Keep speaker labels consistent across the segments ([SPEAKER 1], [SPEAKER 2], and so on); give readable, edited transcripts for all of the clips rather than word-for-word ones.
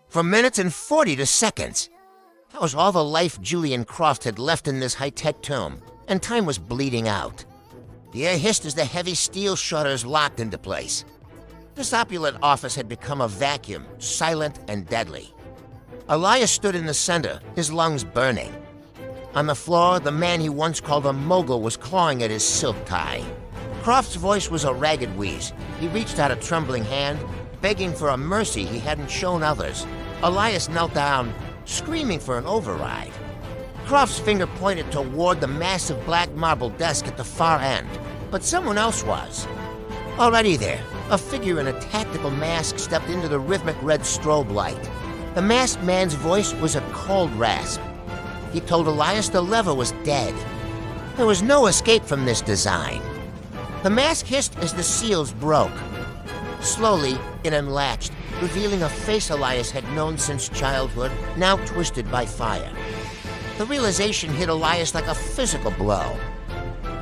[SPEAKER 1] from minutes and 40 to seconds. That was all the life Julian Croft had left in this high-tech tomb, and time was bleeding out. The air hissed as the heavy steel shutters locked into place. This opulent office had become a vacuum, silent and deadly. Elias stood in the center, his lungs burning. On the floor, the man he once called a mogul was clawing at his silk tie. Croft's voice was a ragged wheeze. He reached out a trembling hand, begging for a mercy he hadn't shown others. Elias knelt down, screaming for an override. Croft's finger pointed toward the massive black marble desk at the far end, but someone else was. Already there, a figure in a tactical mask stepped into the rhythmic red strobe light. The masked man's voice was a cold rasp. He told Elias the lever was dead. There was no escape from this design. The mask hissed as the seals broke. Slowly, it unlatched, revealing a face Elias had known since childhood, now twisted by fire. The realization hit Elias like a physical blow.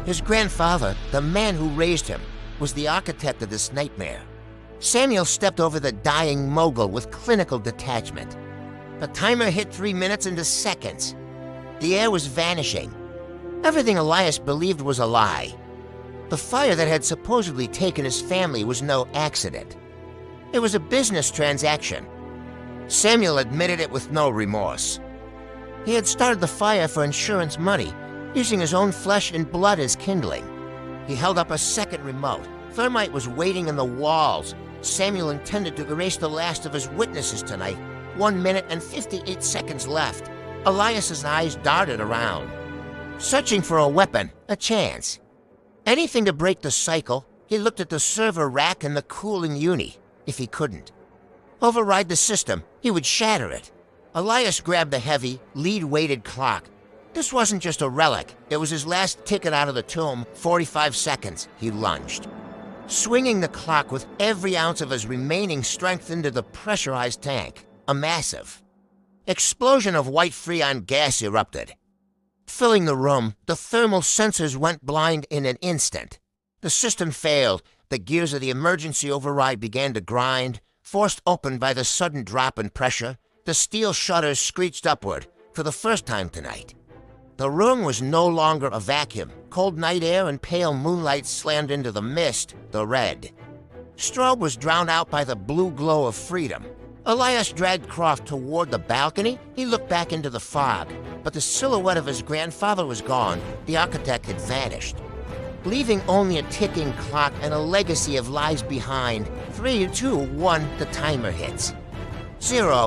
[SPEAKER 1] His grandfather, the man who raised him, was the architect of this nightmare. Samuel stepped over the dying mogul with clinical detachment. The timer hit 3 minutes into seconds. The air was vanishing. Everything Elias believed was a lie. The fire that had supposedly taken his family was no accident. It was a business transaction. Samuel admitted it with no remorse. He had started the fire for insurance money, using his own flesh and blood as kindling. He held up a second remote. Thermite was waiting in the walls. Samuel intended to erase the last of his witnesses tonight. 1 minute and 58 seconds left. Elias's eyes darted around, searching for a weapon, a chance. Anything to break the cycle. He looked at the server rack and the cooling uni, if he couldn't. Override the system, he would shatter it. Elias grabbed the heavy, lead-weighted clock. This wasn't just a relic. It was his last ticket out of the tomb. 45 seconds, he lunged, swinging the clock with every ounce of his remaining strength into the pressurized tank. A massive explosion of white Freon gas erupted. Filling the room, the thermal sensors went blind in an instant. The system failed. The gears of the emergency override began to grind. Forced open by the sudden drop in pressure, the steel shutters screeched upward for the first time tonight. The room was no longer a vacuum. Cold night air and pale moonlight slammed into the mist, the red. Strobe was drowned out by the blue glow of freedom. Elias dragged Croft toward the balcony. He looked back into the fog, but the silhouette of his grandfather was gone. The architect had vanished, leaving only a ticking clock and a legacy of lies behind. 3, 2, 1, the timer hits. 0.